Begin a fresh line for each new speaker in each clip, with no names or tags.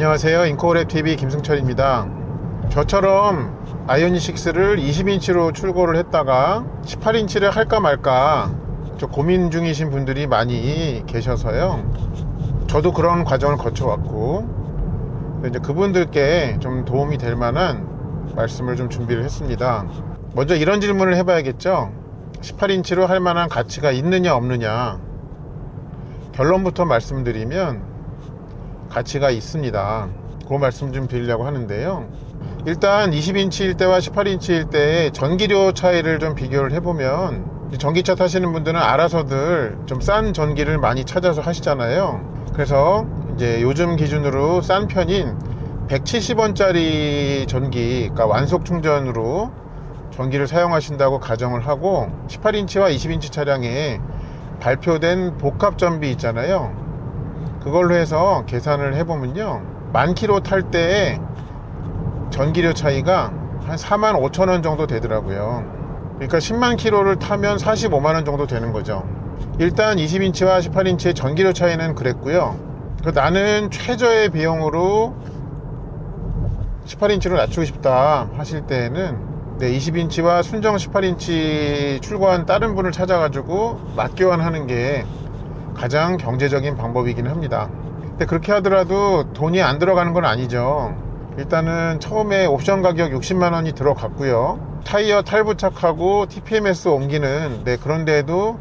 안녕하세요. 인코그랩TV 김승철입니다. 저처럼 아이오닉6를 20인치로 출고를 했다가 18인치를 할까 말까 좀 고민 중이신 분들이 많이 계셔서요. 저도 그런 과정을 거쳐왔고 이제 그분들께 좀 도움이 될 만한 말씀을 좀 준비를 했습니다. 먼저 이런 질문을 해봐야겠죠. 18인치로 할 만한 가치가 있느냐 없느냐. 결론부터 말씀드리면 가치가 있습니다. 그 말씀 좀 드리려고 하는데요. 일단 20인치일 때와 18인치일 때의 전기료 차이를 좀 비교를 해보면, 전기차 타시는 분들은 알아서들 좀 싼 전기를 많이 찾아서 하시잖아요. 그래서 이제 요즘 기준으로 싼 편인 170원짜리 전기, 그러니까 완속 충전으로 전기를 사용하신다고 가정을 하고, 18인치와 20인치 차량에 발표된 복합 전비 있잖아요. 그걸로 해서 계산을 해보면요, 10,000km 탈 때의 전기료 차이가 한 45,000원 정도 되더라고요. 그러니까 10만 km를 타면 45만원 정도 되는 거죠. 일단 20인치와 18인치의 전기료 차이는 그랬고요. 나는 최저의 비용으로 18인치로 낮추고 싶다 하실 때에는 20인치와 순정 18인치 출고한 다른 분을 찾아가지고 맞교환하는 게 가장 경제적인 방법이긴 합니다. 근데 그렇게 하더라도 돈이 안 들어가는 건 아니죠. 일단은 처음에 옵션 가격 60만원이 들어갔고요. 타이어 탈부착하고 TPMS 옮기는 그런 데에도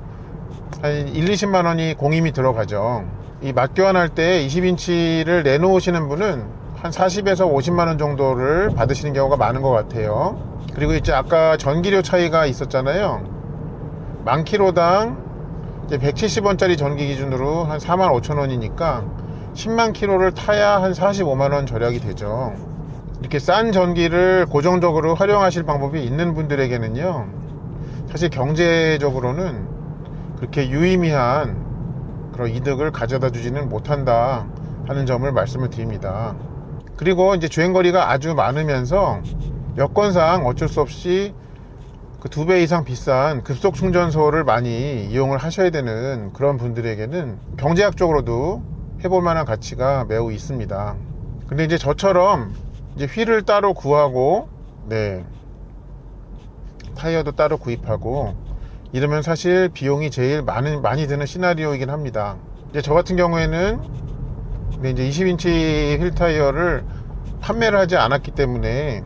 한 1, 20만원이 공임이 들어가죠. 이 맞교환할 때 20인치를 내놓으시는 분은 한 40에서 50만원 정도를 받으시는 경우가 많은 것 같아요. 그리고 이제 아까 전기료 차이가 있었잖아요. 10,000km당 170원짜리 전기 기준으로 한 45,000원이니까 10만 킬로를 타야 한 45만원 절약이 되죠. 이렇게 싼 전기를 고정적으로 활용하실 방법이 있는 분들에게는요, 사실 경제적으로는 그렇게 유의미한 그런 이득을 가져다 주지는 못한다 하는 점을 말씀을 드립니다. 그리고 이제 주행거리가 아주 많으면서 여건상 어쩔 수 없이 그 2배 이상 비싼 급속 충전소를 많이 이용을 하셔야 되는 그런 분들에게는 경제학적으로도 해볼 만한 가치가 매우 있습니다. 근데 이제 저처럼 이제 휠을 따로 구하고 타이어도 따로 구입하고 이러면 사실 비용이 제일 많이 드는 시나리오이긴 합니다. 이제 저 같은 경우에는 이제 20인치 휠 타이어를 판매를 하지 않았기 때문에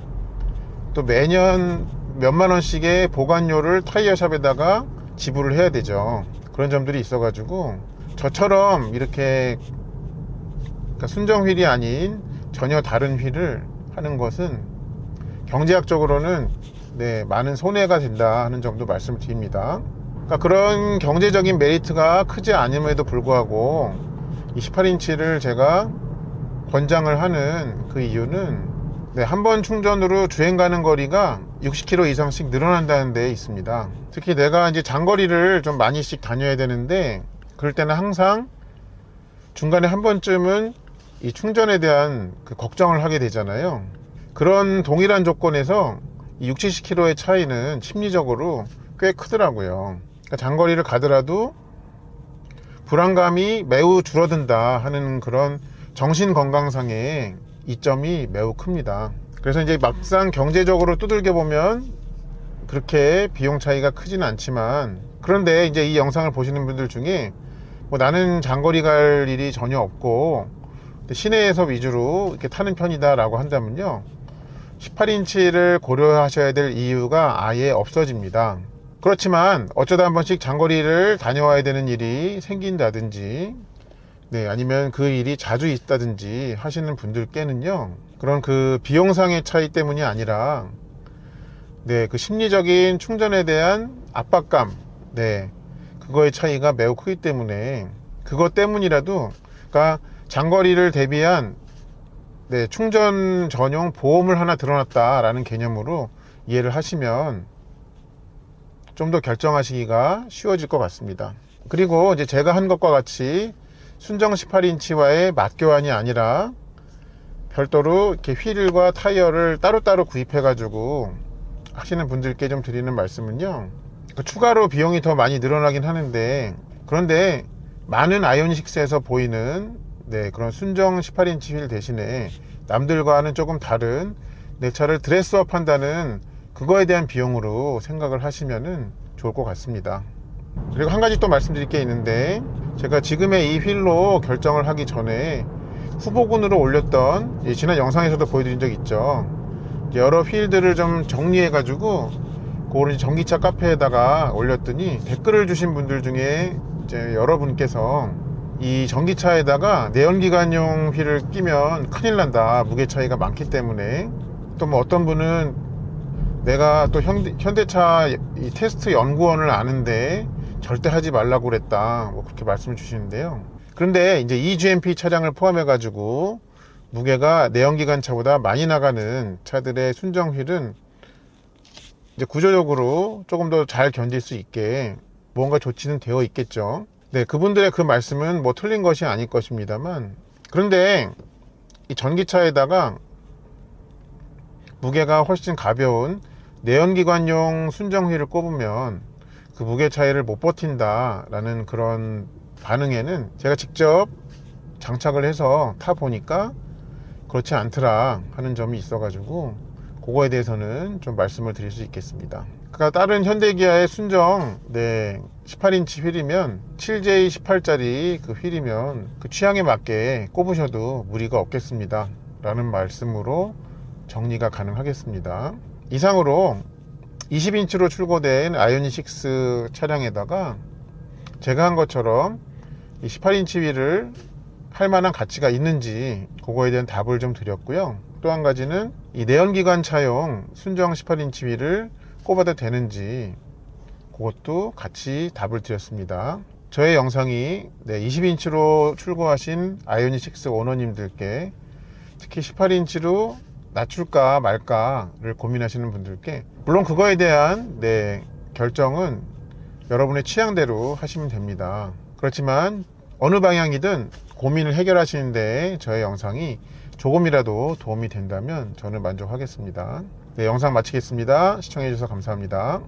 또 매년 몇만 원씩의 보관료를 타이어샵에다가 지불을 해야 되죠. 그런 점들이 있어가지고 저처럼 이렇게 순정 휠이 아닌 전혀 다른 휠을 하는 것은 경제학적으로는 많은 손해가 된다 하는 점도 말씀을 드립니다. 그러니까 그런 경제적인 메리트가 크지 않음에도 불구하고 이 18인치를 제가 권장을 하는 그 이유는 한 번 충전으로 주행 가는 거리가 60km 이상씩 늘어난다는 데 있습니다. 특히 내가 이제 장거리를 좀 많이씩 다녀야 되는데 그럴 때는 항상 중간에 한 번쯤은 이 충전에 대한 그 걱정을 하게 되잖아요. 그런 동일한 조건에서 이 60, 70km의 차이는 심리적으로 꽤 크더라고요. 그러니까 장거리를 가더라도 불안감이 매우 줄어든다 하는 그런 정신 건강상의 이점이 매우 큽니다. 그래서 이제 막상 경제적으로 두들겨 보면 그렇게 비용 차이가 크지는 않지만, 그런데 이제 이 영상을 보시는 분들 중에 나는 장거리 갈 일이 전혀 없고 시내에서 위주로 이렇게 타는 편이다 라고 한다면요, 18인치를 고려하셔야 될 이유가 아예 없어집니다. 그렇지만 어쩌다 한 번씩 장거리를 다녀와야 되는 일이 생긴다든지 아니면 그 일이 자주 있다든지 하시는 분들께는요, 그런 그 비용상의 차이 때문이 아니라 그 심리적인 충전에 대한 압박감, 그거의 차이가 매우 크기 때문에 그것 때문이라도, 그러니까 장거리를 대비한 충전 전용 보험을 하나 들어놨다라는 개념으로 이해를 하시면 좀 더 결정하시기가 쉬워질 것 같습니다. 그리고 이제 제가 한 것과 같이 순정 18인치와의 맞교환이 아니라 별도로 이렇게 휠과 타이어를 따로따로 구입해 가지고 하시는 분들께 좀 드리는 말씀은요, 추가로 비용이 더 많이 늘어나긴 하는데, 그런데 많은 아이오닉6에서 보이는 네, 그런 순정 18인치 휠 대신에 남들과는 조금 다른 내 차를 드레스업 한다는 그거에 대한 비용으로 생각을 하시면은 좋을 것 같습니다. 그리고 한 가지 또 말씀드릴 게 있는데, 제가 지금의 이 휠로 결정을 하기 전에 후보군으로 올렸던 지난 영상에서도 보여드린 적 있죠. 여러 휠들을 좀 정리해 가지고 그거를 전기차 카페에다가 올렸더니 댓글을 주신 분들 중에 이제 여러분께서 이 전기차에다가 내연기관용 휠을 끼면 큰일 난다, 무게 차이가 많기 때문에. 또 뭐 어떤 분은 내가 또 현대차 이 테스트 연구원을 아는데 절대 하지 말라고 그랬다, 뭐 그렇게 말씀을 주시는데요. 그런데 이제 EGMP 차량을 포함해 가지고 무게가 내연기관 차보다 많이 나가는 차들의 순정 휠은 이제 구조적으로 조금 더 잘 견딜 수 있게 뭔가 조치는 되어 있겠죠. 네, 그분들의 그 말씀은 뭐 틀린 것이 아닐 것입니다만, 그런데 이 전기차에다가 무게가 훨씬 가벼운 내연기관용 순정 휠을 꼽으면 그 무게 차이를 못 버틴다 라는 그런 반응에는 제가 직접 장착을 해서 타 보니까 그렇지 않더라 하는 점이 있어 가지고 그거에 대해서는 좀 말씀을 드릴 수 있겠습니다. 그러니까 다른 현대기아의 순정 18인치 휠이면 7J18짜리 그 휠이면 그 취향에 맞게 꼽으셔도 무리가 없겠습니다 라는 말씀으로 정리가 가능하겠습니다. 이상으로 20인치로 출고된 아이오닉6 차량에다가 제가 한 것처럼 이 18인치 휠을 할 만한 가치가 있는지 그거에 대한 답을 좀 드렸고요. 또 한 가지는 이 내연기관 차용 순정 18인치 휠을 꼽아도 되는지 그것도 같이 답을 드렸습니다. 저의 영상이 20인치로 출고하신 아이오닉6 오너님들께, 특히 18인치로 낮출까 말까를 고민하시는 분들께, 물론 그거에 대한 결정은 여러분의 취향대로 하시면 됩니다. 그렇지만 어느 방향이든 고민을 해결하시는데 저의 영상이 조금이라도 도움이 된다면 저는 만족하겠습니다. 네, 영상 마치겠습니다. 시청해 주셔서 감사합니다.